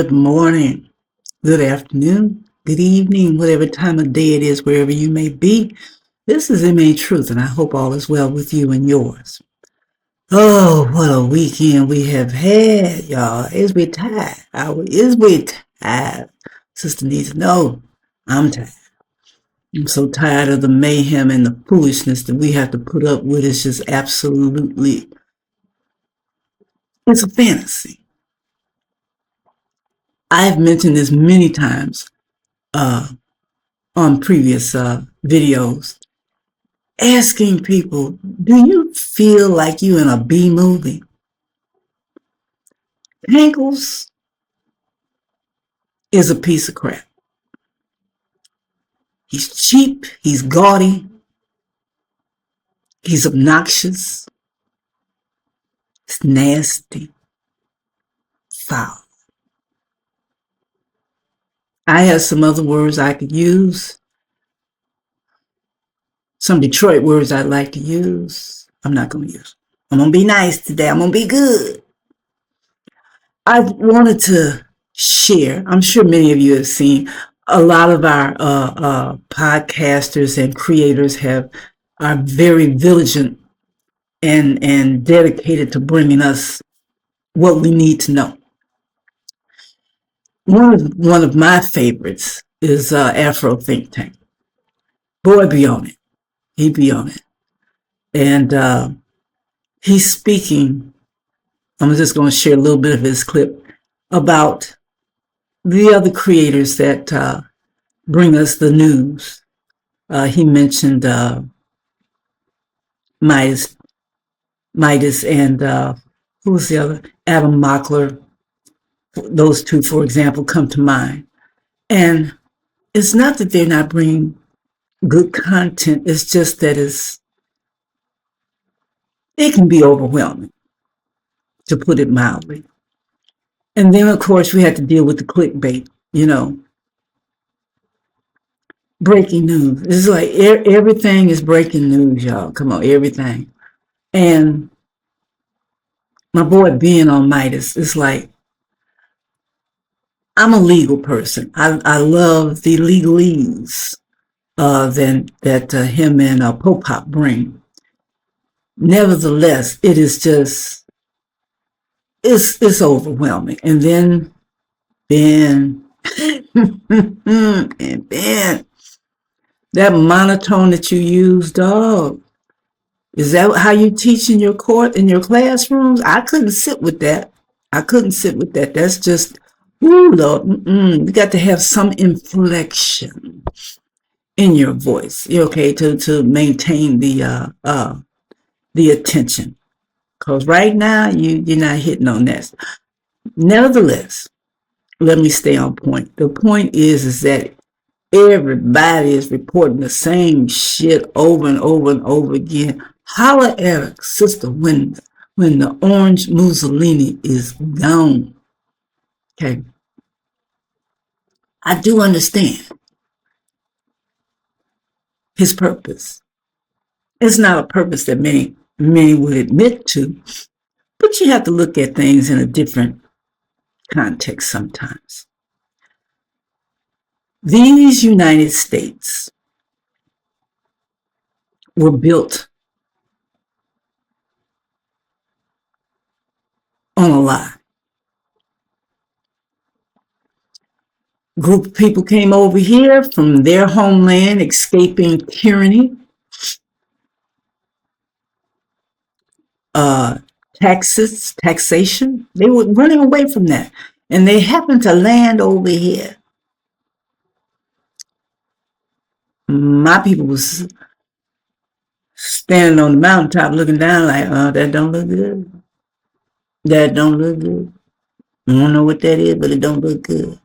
Good morning, good afternoon, good evening, whatever time of day it is, wherever you may be. This is MA Truth, and I hope all is well with you and yours. Oh, what a weekend we have had, y'all. Is we tired? Is we tired? Sister needs to know I'm tired. I'm so tired of the mayhem and the foolishness that we have to put up with. It's just absolutely, it's a fantasy. I've mentioned this many times on previous videos, asking people, do you feel like you in a B movie? Ankles is a piece of crap. He's cheap, he's gaudy, he's obnoxious, it's nasty, foul. I have some other words I could use, some Detroit words I'd like to use. I'm not going to use. I'm going to be nice today. I'm going to be good. I wanted to share, I'm sure many of you have seen, a lot of our podcasters and creators are very vigilant and dedicated to bringing us what we need to know. One of my favorites is Afro Think Tank. Boy, be on it. He be on it. And he's speaking, I'm just going to share a little bit of his clip about the other creators that bring us the news. He mentioned Midas and who was the other? Adam Mockler. Those two, for example, come to mind. And it's not that they're not bringing good content. It's just that it can be overwhelming, to put it mildly. And then, of course, we had to deal with the clickbait, breaking news. It's like everything is breaking news, y'all. Come on, everything. And my boy being on Midas, it's like, I'm a legal person. I love the legalese that him and Popop bring. Nevertheless, it is just, it's overwhelming. And then Ben, and Ben, that monotone that you use, dog, is that how you teach in your classrooms? I couldn't sit with that. That's just, ooh, Lord, you got to have some inflection in your voice, okay, to maintain the attention. Because right now you're not hitting on that. Nevertheless, let me stay on point. The point is that everybody is reporting the same shit over and over and over again. Holla at a sister when the orange Mussolini is gone. Okay. I do understand his purpose. It's not a purpose that many would admit to, but you have to look at things in a different context sometimes. These United States were built on a lie. Group of people came over here from their homeland, escaping tyranny, taxation. They were running away from that. And they happened to land over here. My people was standing on the mountaintop looking down like, that don't look good. That don't look good. I don't know what that is, but it don't look good.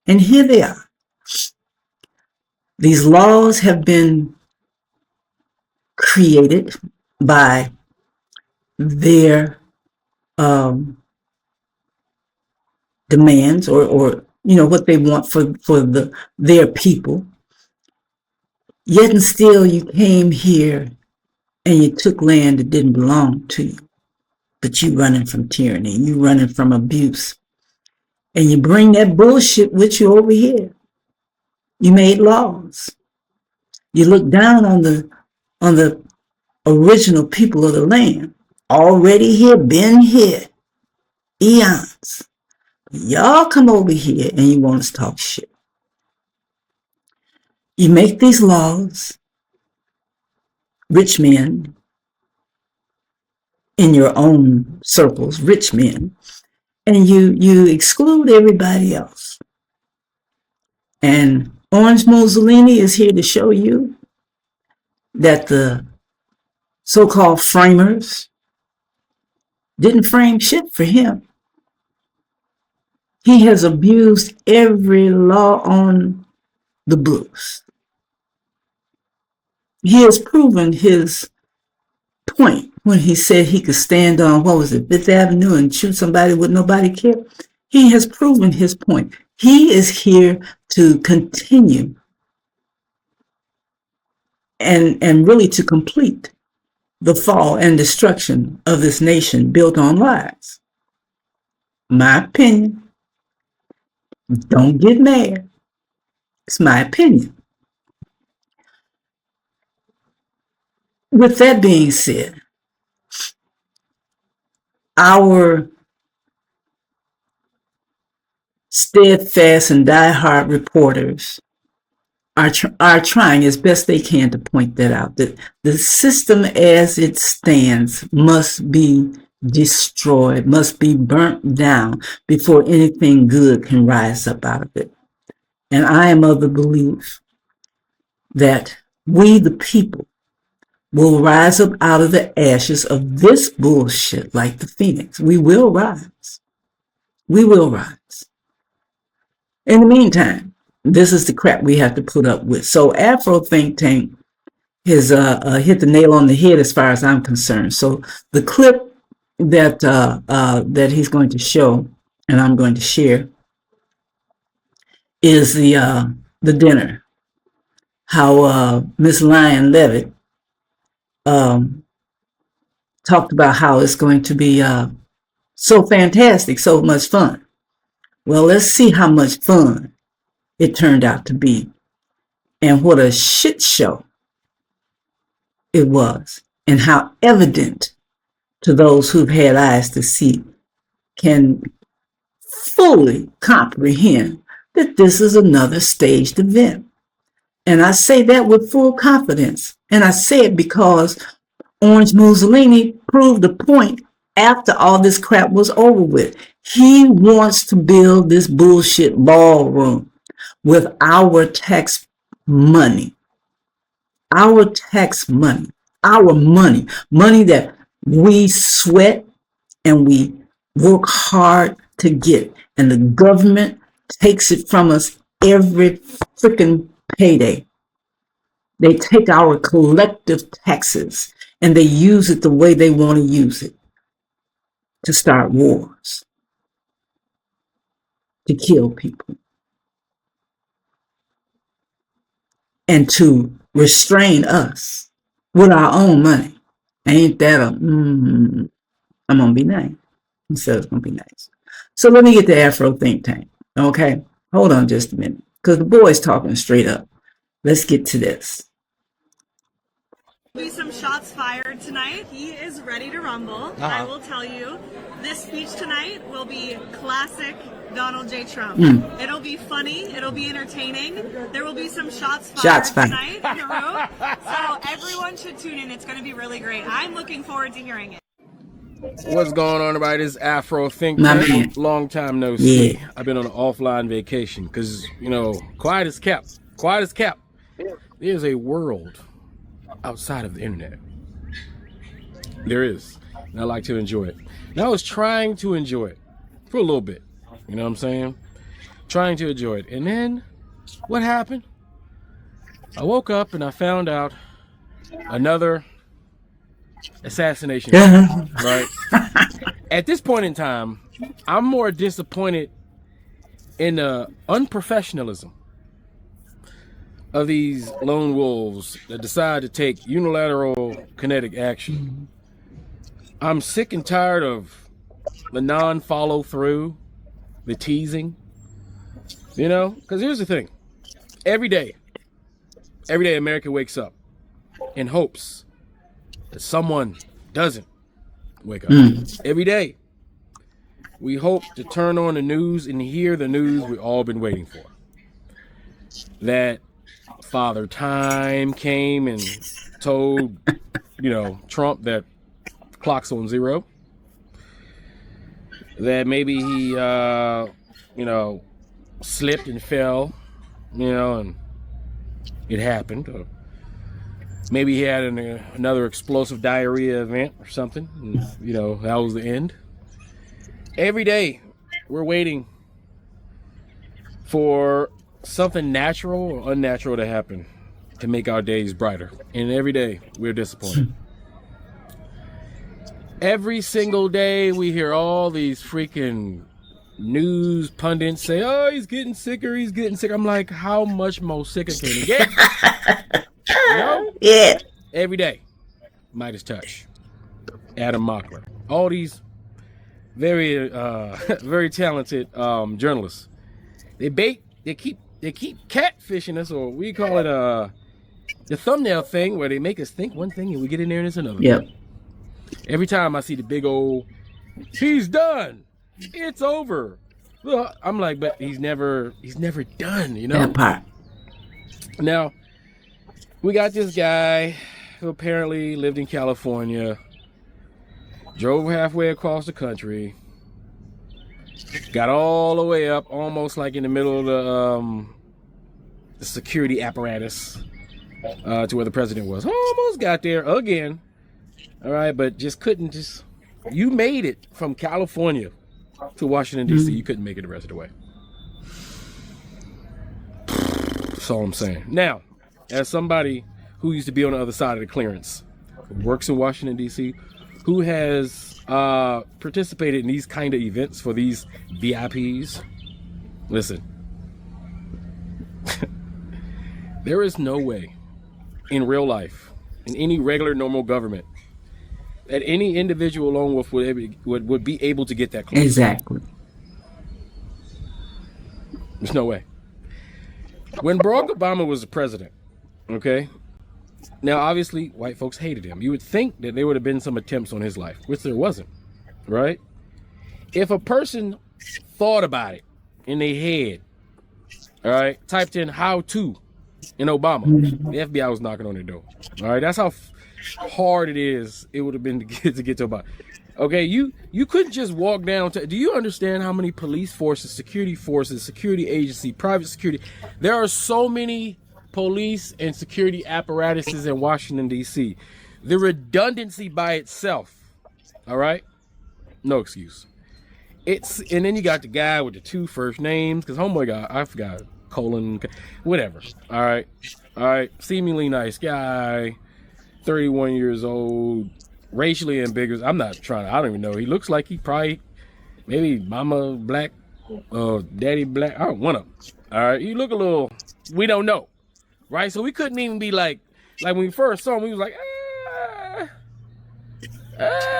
And here they are. These laws have been created by their demands or what they want for their people. Yet and still you came here and you took land that didn't belong to you. But you running from tyranny, you running from abuse. And you bring that bullshit with you over here. You made laws. You look down on the original people of the land. Already here, been here, eons. Y'all come over here and you want us to talk shit. You make these laws, rich men in your own circles, rich men, and you exclude everybody else. And Orange Mussolini is here to show you that the so-called framers didn't frame shit for him. He has abused every law on the books. He has proven his point when he said he could stand on, what was it, Fifth Avenue and shoot somebody with nobody care. He has proven his point. He is here to continue and really to complete the fall and destruction of this nation built on lies. My opinion. Don't get mad. It's my opinion. With that being said, our steadfast and diehard reporters are trying as best they can to point that out, that the system as it stands must be destroyed, must be burnt down before anything good can rise up out of it. And I am of the belief that we, the people, will rise up out of the ashes of this bullshit like the phoenix. We will rise. We will rise. In the meantime, this is the crap we have to put up with. So Afro Think Tank has hit the nail on the head as far as I'm concerned. So the clip that he's going to show and I'm going to share is the dinner. How Miss Lyon Levitt talked about how it's going to be so fantastic, so much fun. Well, let's see how much fun it turned out to be and what a shit show it was, and how evident to those who've had eyes to see can fully comprehend that this is another staged event. And I say that with full confidence. And I say it because Orange Mussolini proved the point after all this crap was over with. He wants to build this bullshit ballroom with our tax money. Our tax money. Our money. Money that we sweat and we work hard to get. And the government takes it from us every freaking payday. They take our collective taxes and they use it the way they want to use it, to start wars, to kill people, and to restrain us with our own money. Ain't that I'm gonna be nice. He said it's gonna be nice. So let me get the Afro Think Tank. Okay, hold on just a minute, because the boy's talking straight up. Let's get to this. Be some shots fired tonight. He is ready to rumble. I will tell you, this speech tonight will be classic Donald J. Trump. It'll be funny. It'll be entertaining. There will be some shots fired tonight in the room. So everyone should tune in. It's going to be really great. I'm looking forward to hearing it. What's going on, everybody? This is Afro Think Tank. Long time no see. I've been on an offline vacation because, you know, quiet as kept. Quiet as kept. There's a world outside of the internet. There is. And I like to enjoy it. And I was trying to enjoy it for a little bit. You know what I'm saying? Trying to enjoy it. And then what happened? I woke up and I found out another assassination. Right? At this point in time, I'm more disappointed in the unprofessionalism of these lone wolves that decide to take unilateral kinetic action. I'm sick and tired of the non-follow through. the teasing, you know, because here's the thing. Every day America wakes up in hopes that someone doesn't wake up. Every day we hope to turn on the news and hear the news we've all been waiting for. That Father Time came and told, you know, Trump that the clock's on zero. That maybe he, you know, slipped and fell, you know, and it happened. Or maybe he had another explosive diarrhea event or something, and, you know, that was the end. Every day we're waiting for something natural or unnatural to happen to make our days brighter. And every day we're disappointed. Every single day we hear all these freaking news pundits say, oh, he's getting sicker. I'm like, how much more sicker can he get? You know? Yeah. Every day. Midas Touch. Adam Mockler. All these very very talented journalists. They keep catfishing us, or we call it the thumbnail thing, where they make us think one thing and we get in there and it's another. Yep. Every time I see the big old, he's done, it's over, I'm like, but he's never done, you know. That part. Now we got this guy who apparently lived in California, drove halfway across the country, got all the way up, almost like in the middle of the security apparatus, to where the president was. Almost got there again. All right, but just couldn't. You made it from California to Washington, D.C. You couldn't make it the rest of the way. That's all I'm saying. Now, as somebody who used to be on the other side of the clearance, who works in Washington, D.C., who has participated in these kind of events for these VIPs, listen, there is no way in real life, in any regular normal government, that any individual alone would be able to get that close. Exactly. There's no way. When Barack Obama was the president, okay, now obviously white folks hated him. You would think that there would have been some attempts on his life, which there wasn't, right? If a person thought about it in their head, all right, typed in how to in Obama, the FBI was knocking on their door. All right, that's how hard it would have been to get to Obama. Okay, you couldn't just walk down to, do you understand how many police forces, security agency, private security, there are so many police and security apparatuses in Washington, D.C. The redundancy by itself, all right, no excuse. And then you got the guy with the two first names, because homeboy guy, I forgot, colon, whatever. All right, seemingly nice guy, 31 years old, racially ambiguous. I don't even know. He looks like he probably, maybe mama black, daddy black. I don't want him. All right, you look a little, we don't know, right? So we couldn't even be like when we first saw him, we was like,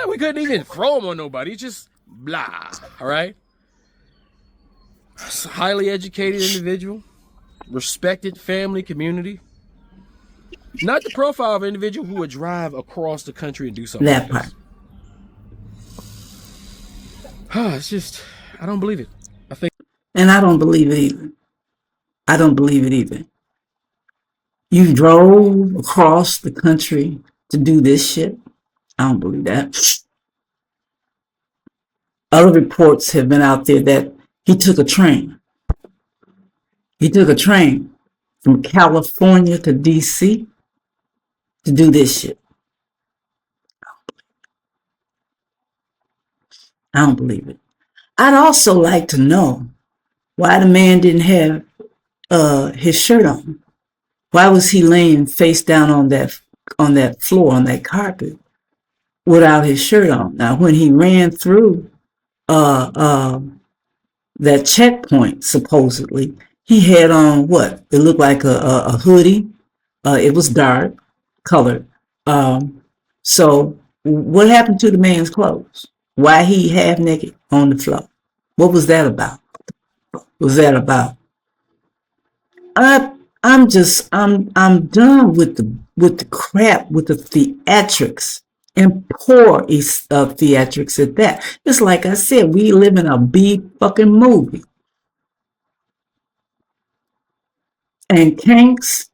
we couldn't even throw him on nobody. It's just blah, all right? Highly educated individual, respected family, community. Not the profile of an individual who would drive across the country and do something That like part. this. It's just, I don't believe it. And I don't believe it either. You drove across the country to do this shit? I don't believe that. Other reports have been out there that he took a train. He took a train from California to D.C. to do this shit. I don't believe it. I'd also like to know why the man didn't have his shirt on. Why was he laying face down on that floor, on that carpet, without his shirt on? Now, when he ran through that checkpoint, supposedly, he had on what? It looked like a hoodie. It was dark colored. So what happened to the man's clothes? Why he half naked on the floor? What was that about? was that about? I'm done with the crap, with the theatrics, and poor theatrics at that. It's like I said, we live in a B fucking movie. And Kanks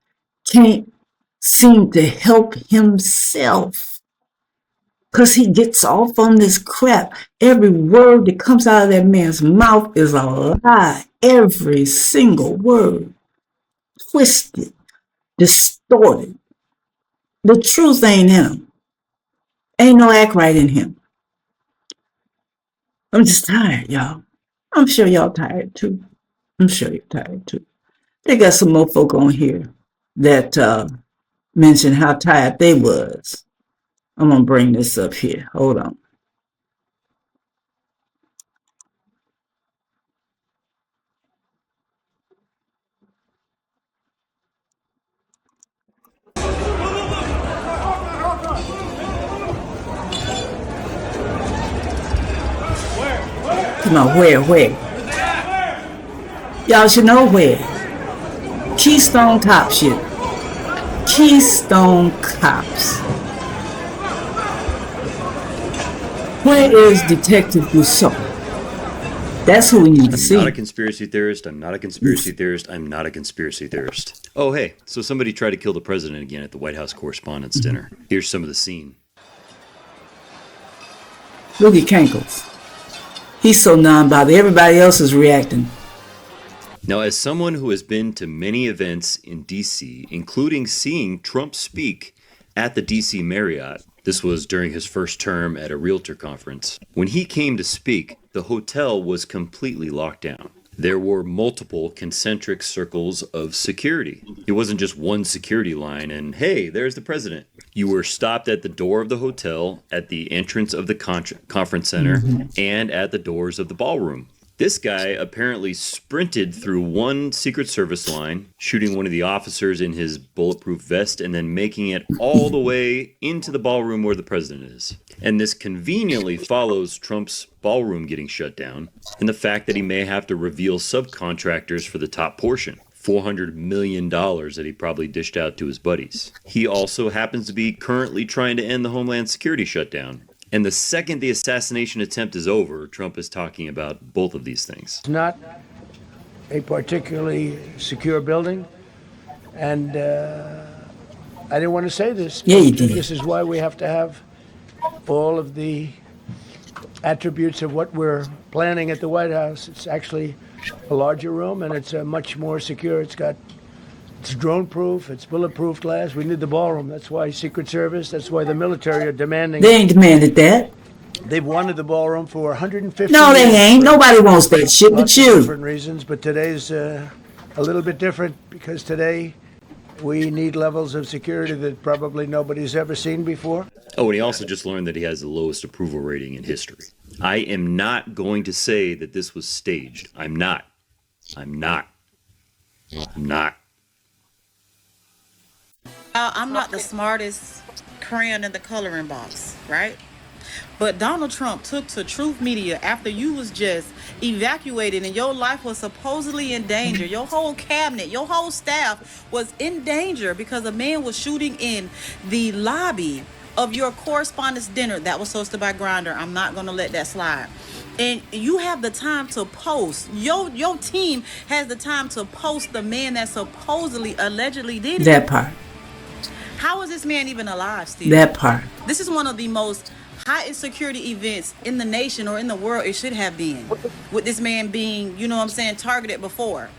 can't seem to help himself, because he gets off on this crap. Every word that comes out of that man's mouth is a lie. Every single word. Twisted, distorted. The truth ain't in him. Ain't no act right in him. I'm just tired, y'all. I'm sure y'all tired too. I'm sure you're tired too. They got some more folk on here that mentioned how tired they was. I'm gonna bring this up here. Hold on. Come on, where? Y'all should know where. Keystone Cop shit. Keystone Cops. Where is Detective Rousseau? That's who we need to see. I'm not a conspiracy theorist. I'm not a conspiracy theorist. I'm not a conspiracy theorist. Oh, hey, so somebody tried to kill the president again at the White House Correspondents' Dinner. Here's some of the scene. Look at Kankles. He's so non-bothered. Everybody else is reacting. Now, as someone who has been to many events in D.C., including seeing Trump speak at the D.C. Marriott, this was during his first term at a realtor conference, when he came to speak, the hotel was completely locked down. There were multiple concentric circles of security. It wasn't just one security line and, hey, there's the president. You were stopped at the door of the hotel, at the entrance of the conference center, and at the doors of the ballroom. This guy apparently sprinted through one Secret Service line, shooting one of the officers in his bulletproof vest, and then making it all the way into the ballroom where the president is. And this conveniently follows Trump's ballroom getting shut down, and the fact that he may have to reveal subcontractors for the top portion. $400 million that he probably dished out to his buddies. He also happens to be currently trying to end the Homeland Security shutdown. And the second the assassination attempt is over, Trump is talking about both of these things. It's not a particularly secure building, and I didn't want to say this. Yeah, you did. This is why we have to have all of the attributes of what we're planning at the White House. It's actually a larger room, and it's much more secure. It's drone-proof, it's bulletproof glass. We need the ballroom. That's why Secret Service, that's why the military are demanding. They ain't demanded that. They've wanted the ballroom for 150 No, years. they ain't. Nobody wants that shit but Lots of you. different reasons, but today's a little bit different because today we need levels of security that probably nobody's ever seen before. Oh, and he also just learned that he has the lowest approval rating in history. I am not going to say that this was staged. I'm not. I'm not the smartest crayon in the coloring box, right? But Donald Trump took to Truth Media after you was just evacuated and your life was supposedly in danger. Your whole cabinet, your whole staff was in danger because a man was shooting in the lobby of your correspondence dinner that was hosted by Grindr. I'm not going to let that slide. And you have the time to post. Your team has the time to post the man that supposedly, allegedly did it. That part. How is this man even alive still? That part. This is one of the most highest security events in the nation or in the world. It should have been. With this man being, you know what I'm saying, targeted before.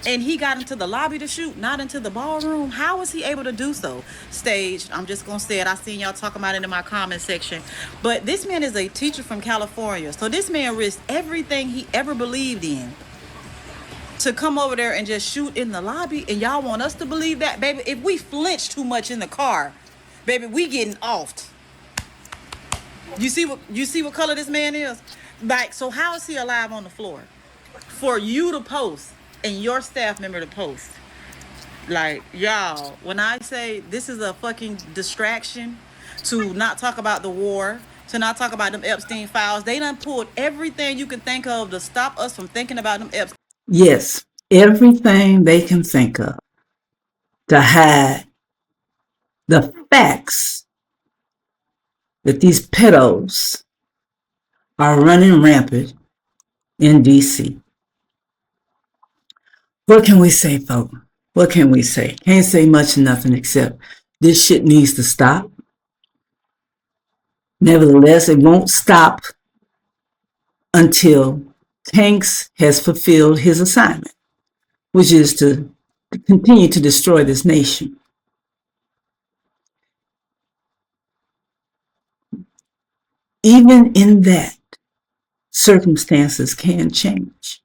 And he got into the lobby to shoot, not into the ballroom. How was he able to do so? Staged. I'm just going to say it. I seen y'all talking about it in my comment section. But this man is a teacher from California. So this man risked everything he ever believed in to come over there and just shoot in the lobby. And y'all want us to believe that? Baby, if we flinch too much in the car, baby, we getting offed. You see what color this man is? Like, so how is he alive on the floor? For you to post and your staff member to post. Like, y'all, when I say this is a fucking distraction to not talk about the war, to not talk about them Epstein files, they done pulled everything you can think of to stop us from thinking about them Epstein. yes, everything they can think of to hide the facts that these pedos are running rampant in DC. What can we say, folks? What can we say? Can't say much or nothing except this shit needs to stop. Nevertheless, it won't stop until Tanks has fulfilled his assignment, which is to continue to destroy this nation. Even in that, circumstances can change.